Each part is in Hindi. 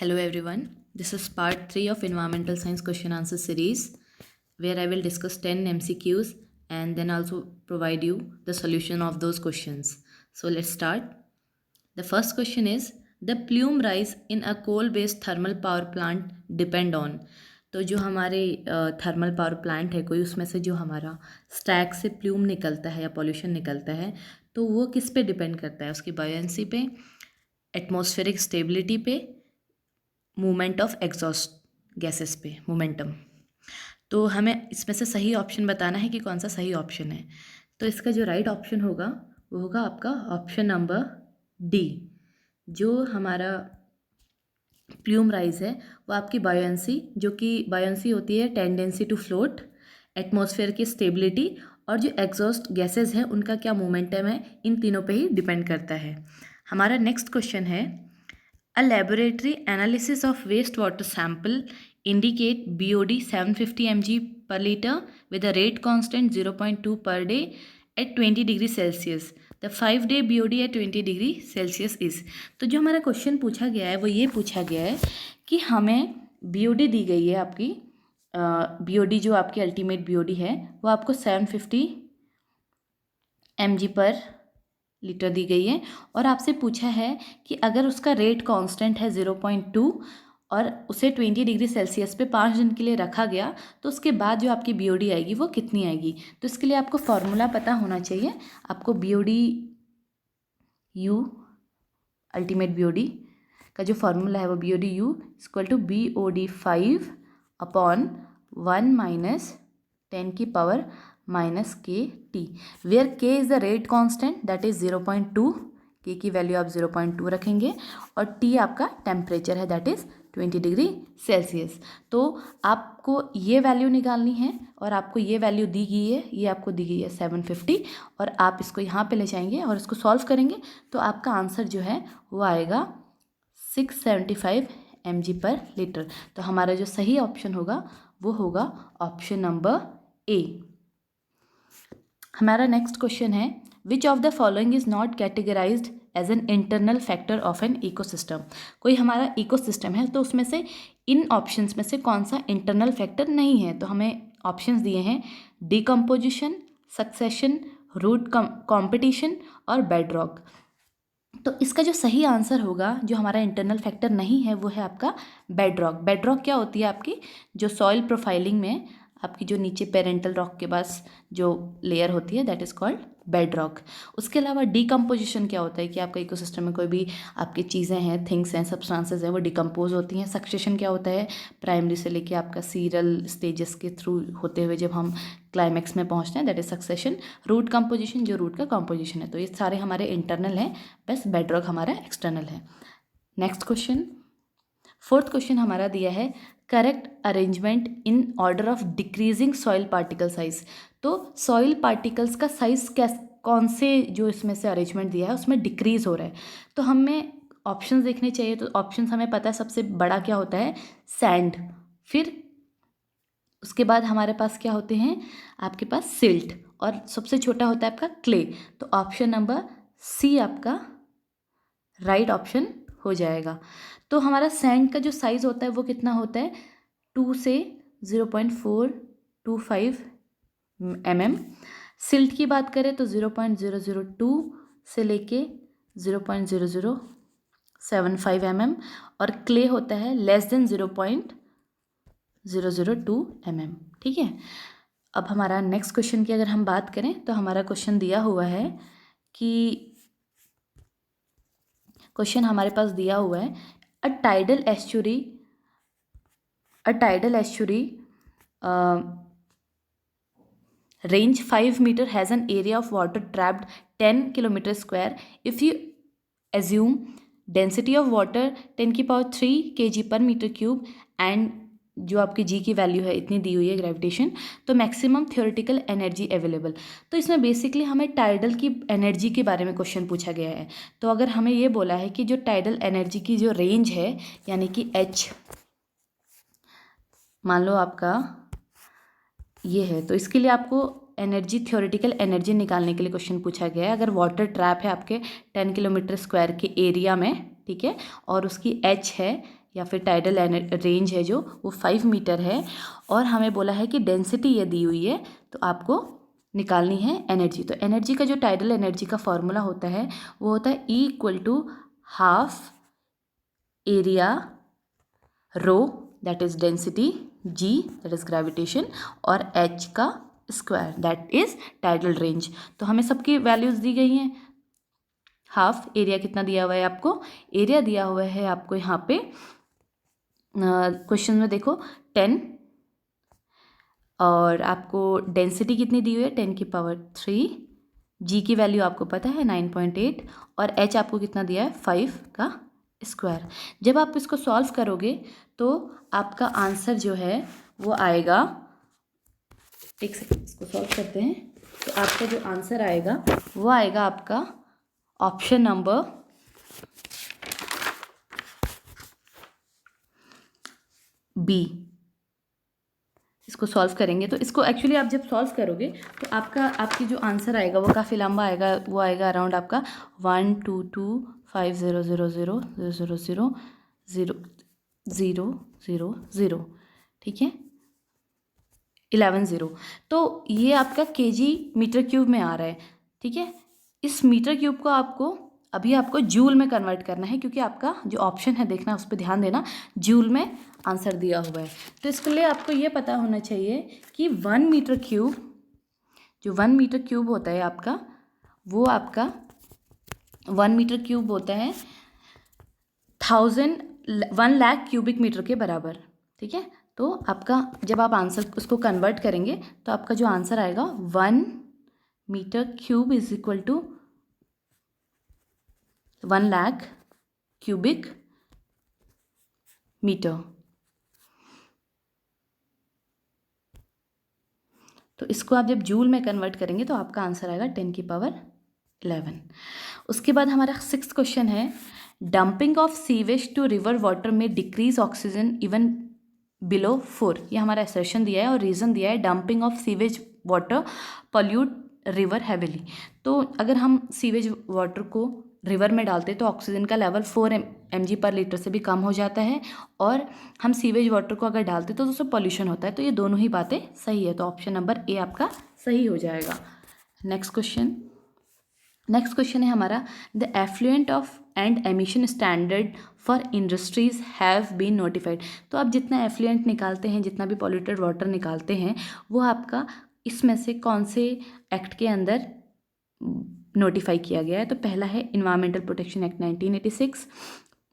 Hello everyone, this is part 3 of Environmental Science Question Answer Series where I will discuss 10 MCQs and then also provide you the solution of those questions. So let's start. The first question is the plume rise in a coal based thermal power plant depend on. तो जो हमारे थर्मल पावर प्लांट है कोई उसमें से जो हमारा स्टैक से प्लूम निकलता है या पॉल्यूशन निकलता है तो वो किस पे डिपेंड करता है, उसकी बायोएंसी पे, एटमॉस्फेरिक स्टेबिलिटी पे, मूवमेंट ऑफ एग्जॉस्ट गैसेस पे, मोमेंटम। तो हमें इसमें से सही ऑप्शन बताना है कि कौन सा सही ऑप्शन है। तो इसका जो राइट ऑप्शन होगा वो होगा आपका ऑप्शन नंबर डी। जो हमारा प्लूम राइज है वो आपकी बायोएंसी, जो कि बायोएंसी होती है टेंडेंसी टू फ्लोट, एटमॉस्फेयर की स्टेबिलिटी और जो एग्जॉस्ट गैसेस हैं उनका क्या मोमेंटम है, इन तीनों पे ही डिपेंड करता है। हमारा नेक्स्ट क्वेश्चन है A laboratory analysis of wastewater sample indicate BOD 750 mg per liter with a rate constant 0.2 per day at 20 degree Celsius. The 5-day BOD at 20 degree Celsius is. तो जो हमारा क्वेश्चन पूछा गया है वो ये पूछा गया है कि हमें BOD दी गई है आपकी, BOD जो आपकी अल्टीमेट BOD है वो आपको 750 mg पर लीटर दी गई है और आपसे पूछा है कि अगर उसका रेट कांस्टेंट है 0.2 और उसे 20 डिग्री सेल्सियस पे 5 दिन के लिए रखा गया तो उसके बाद जो आपकी BOD आएगी वो कितनी आएगी। तो इसके लिए आपको फॉर्मूला पता होना चाहिए। आपको BOD U अल्टीमेट BOD का जो फॉर्मूला है वो BOD U equal to BOD 5 upon 1 minus 10 की power minus KT, where K is the rate constant that is 0.2, K की वैल्यू आप 0.2 रखेंगे और T आपका टेम्परेचर है दैट इज़ 20 डिग्री सेल्सियस। तो आपको ये वैल्यू निकालनी है और आपको ये वैल्यू दी गई है, ये आपको दी गई है 750 और आप इसको यहाँ पे ले जाएंगे और इसको सॉल्व करेंगे तो आपका आंसर जो है वो आएगा 675 mg पर लीटर। तो हमारा जो सही ऑप्शन होगा वो होगा ऑप्शन नंबर ए। हमारा नेक्स्ट क्वेश्चन है which of the following is not categorized as an internal factor of an ecosystem. कोई हमारा इकोसिस्टम है तो उसमें से इन ऑप्शंस में से कौन सा इंटरनल फैक्टर नहीं है। तो हमें ऑप्शंस दिए हैं डिकम्पोजिशन, सक्सेशन, रूट कॉम्पिटिशन और बेडरॉक। तो इसका जो सही आंसर होगा जो हमारा इंटरनल फैक्टर नहीं है वो है आपका बेडरॉक। बेडरॉक क्या होती है आपकी, जो सॉइल प्रोफाइलिंग में आपकी जो नीचे पेरेंटल रॉक के पास जो लेयर होती है that is called bed rock. उसके अलावा डिकम्पोजिशन क्या होता है कि आपका इकोसिस्टम में कोई भी आपकी चीज़ें हैं, थिंग्स हैं, सब्सटेंसेस हैं, वो डिकम्पोज होती हैं। सक्सेशन क्या होता है, प्राइमरी से लेके आपका सीरल स्टेजेस के थ्रू होते हुए जब हम क्लाइमैक्स में पहुंचते हैं that is succession. Root composition जो रूट का कंपोजिशन है। तो ये सारे हमारे इंटरनल हैं, बस बेड रॉक हमारा एक्सटर्नल है। नेक्स्ट क्वेश्चन, फोर्थ क्वेश्चन हमारा दिया है correct arrangement in order of decreasing soil particle size. तो सॉइल पार्टिकल्स का साइज कौन से जो इसमें से अरेंजमेंट दिया है उसमें डिक्रीज हो रहा है। तो हमें ऑप्शंस देखने चाहिए। तो ऑप्शंस हमें पता है सबसे बड़ा क्या होता है, सैंड, फिर उसके बाद हमारे पास क्या होते हैं आपके पास सिल्ट और सबसे छोटा होता है आपका क्ले। तो ऑप्शन नंबर सी आपका राइट ऑप्शन हो जाएगा। तो हमारा सैंड का जो साइज़ होता है वो कितना होता है, 2 से 0.425 mm। सिल्ट की बात करें तो 0.002 से लेके 0.0075 mm और क्ले होता है लेस देन 0.002 mm। ठीक है। अब हमारा नेक्स्ट क्वेश्चन की अगर हम बात करें तो हमारा क्वेश्चन दिया हुआ है कि क्वेश्चन हमारे पास दिया हुआ है अ tidal estuary range 5 meter has an area of water trapped 10 kilometer square. If you assume density of water 10 की power 3 kg per meter cube and जो आपकी जी की वैल्यू है इतनी दी हुई है ग्रेविटेशन, तो मैक्सिमम थियोरेटिकल एनर्जी अवेलेबल। तो इसमें बेसिकली हमें टाइडल की एनर्जी के बारे में क्वेश्चन पूछा गया है। तो अगर हमें ये बोला है कि जो टाइडल एनर्जी की जो रेंज है यानी कि H मान लो आपका ये है, तो इसके लिए आपको एनर्जी, थ्योरेटिकल एनर्जी निकालने के लिए क्वेश्चन पूछा गया है। अगर वाटर ट्रैप है आपके 10 किलोमीटर स्क्वायर के एरिया में, ठीक है, और उसकी H है या फिर टाइडल रेंज है जो वो 5 मीटर है, और हमें बोला है कि डेंसिटी ये दी हुई है, तो आपको निकालनी है एनर्जी। तो एनर्जी का जो टाइडल एनर्जी का फॉर्मूला होता है वो होता है E = half area rho that is density, G that is gravitation, और H का square that is tidal range. तो हमें सबकी वैल्यूज दी गई हैं। हाफ एरिया कितना दिया हुआ है आपको, एरिया दिया हुआ है आपको यहाँ पे क्वेश्चन में देखो 10, और आपको डेंसिटी कितनी दी हुई है 10⁻3, जी की वैल्यू आपको पता है 9.8, और एच आपको कितना दिया है 5 का स्क्वायर। जब आप इसको सॉल्व करोगे तो आपका आंसर जो है वो आएगा, एक सेकंड इसको सॉल्व करते हैं, तो आपका जो आंसर आएगा वो आएगा आपका ऑप्शन नंबर बी। इसको सॉल्व करेंगे तो इसको एक्चुअली आप जब सॉल्व करोगे तो आपकी जो आंसर आएगा वो काफ़ी लंबा आएगा, वो आएगा अराउंड आपका 1225000000000, ठीक है, 11 तो ये आपका केजी मीटर क्यूब में आ रहा है, ठीक है। इस मीटर क्यूब को अभी आपको जूल में कन्वर्ट करना है, क्योंकि आपका जो ऑप्शन है देखना, उस पर ध्यान देना, जूल में आंसर दिया हुआ है। तो इसके लिए आपको ये पता होना चाहिए कि 1 मीटर क्यूब, जो 1 मीटर क्यूब होता है आपका, वो आपका 1 मीटर क्यूब होता है 1 लाख क्यूबिक मीटर के बराबर, ठीक है। तो आपका जब आप आंसर उसको कन्वर्ट करेंगे तो आपका जो आंसर आएगा 1 metre cube = 1 lakh cubic metre. तो इसको आप जब जूल में कन्वर्ट करेंगे तो आपका आंसर आएगा 10⁻11। उसके बाद हमारा 6th क्वेश्चन है, dumping of sewage to river water में डिक्रीज ऑक्सीजन इवन बिलो 4। ये हमारा असर्शन दिया है और रीज़न दिया है, dumping of sewage water pollute river heavily. तो अगर हम सीवेज वाटर को रिवर में डालते तो ऑक्सीजन का लेवल 4 mg/लीटर से भी कम हो जाता है, और हम सीवेज वाटर को अगर डालते तो उससे पॉल्यूशन होता है। तो ये दोनों ही बातें सही है, तो ऑप्शन नंबर ए आपका सही हो जाएगा। नेक्स्ट क्वेश्चन है हमारा, the effluent of and emission standard for industries have been notified. तो आप जितना एफ्लुएंट निकालते हैं, जितना भी पॉल्यूटेड वाटर निकालते हैं, वो आपका इसमें से कौन से एक्ट के अंदर नोटिफाई किया गया है। तो पहला है environmental protection act 1986,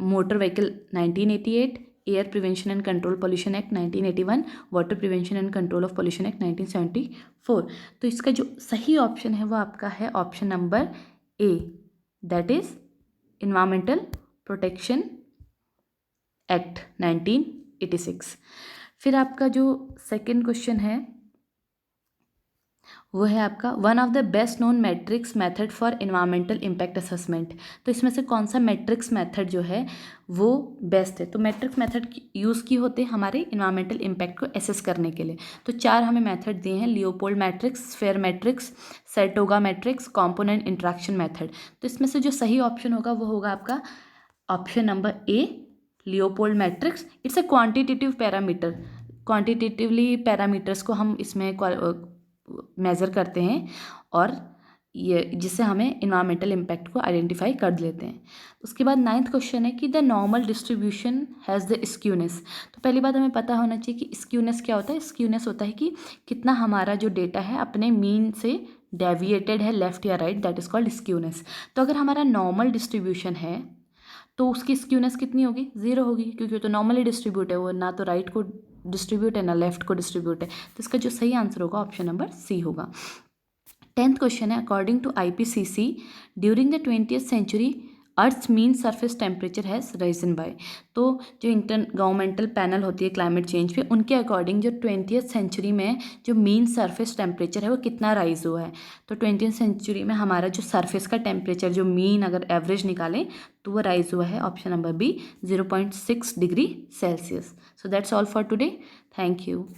motor vehicle 1988, air prevention and control pollution act 1981, water prevention and control of pollution act 1974। तो इसका जो सही ऑप्शन है वो आपका है option number A, that is environmental protection act 1986। फिर आपका जो सेकेंड क्वेश्चन है वो है आपका, one of the best known matrix method for environmental impact assessment. तो इसमें से कौन सा मैट्रिक्स मेथड जो है वो बेस्ट है। तो मैट्रिक्स मेथड यूज़ की होते हैं हमारे इन्वायरमेंटल इम्पैक्ट को एसेस करने के लिए। तो 4 हमें मेथड दिए हैं, लियोपोल्ड मैट्रिक्स, स्फेयर मैट्रिक्स, सर्टोगा मैट्रिक्स, कॉम्पोनेंट इंट्रैक्शन मेथड। तो इसमें से जो सही ऑप्शन होगा वो होगा आपका option number A, Leopold matrix. It's a quantitative parameter, quantitatively parameters को हम इसमें मेज़र करते हैं, और ये जिससे हमें इन्वायरमेंटल इम्पैक्ट को आइडेंटिफाई कर लेते हैं। उसके बाद 9th क्वेश्चन है कि the normal distribution has the skewness. तो पहली बात हमें पता होना चाहिए कि स्क्यूनेस क्या होता है। स्क्यूनेस होता है कि कितना हमारा जो डेटा है अपने मीन से डेविएटेड है लेफ्ट या right, that is called skewness. तो अगर हमारा नॉर्मल डिस्ट्रीब्यूशन है तो उसकी स्क्यूनेस कितनी होगी, 0 होगी, क्योंकि तो नॉर्मली डिस्ट्रीब्यूट है, वो ना तो राइट को डिस्ट्रीब्यूट है ना लेफ्ट को डिस्ट्रीब्यूट है। तो इसका जो सही आंसर होगा ऑप्शन नंबर सी होगा। 10th क्वेश्चन है, according to IPCC during the 20th century earth's mean surface temperature has risen by. तो जो इंटर गवर्नमेंटल पैनल होती है क्लाइमेट चेंज पे, उनके अकॉर्डिंग जो 20th सेंचुरी में जो मीन सरफेस टेम्परेचर है वो कितना राइज हुआ है। तो 20th सेंचुरी में हमारा जो सरफेस का टेम्परेचर, जो मीन अगर एवरेज निकालें तो वो राइज हुआ है option number B, 0.6 degree Celsius. So that's all for today, thank you.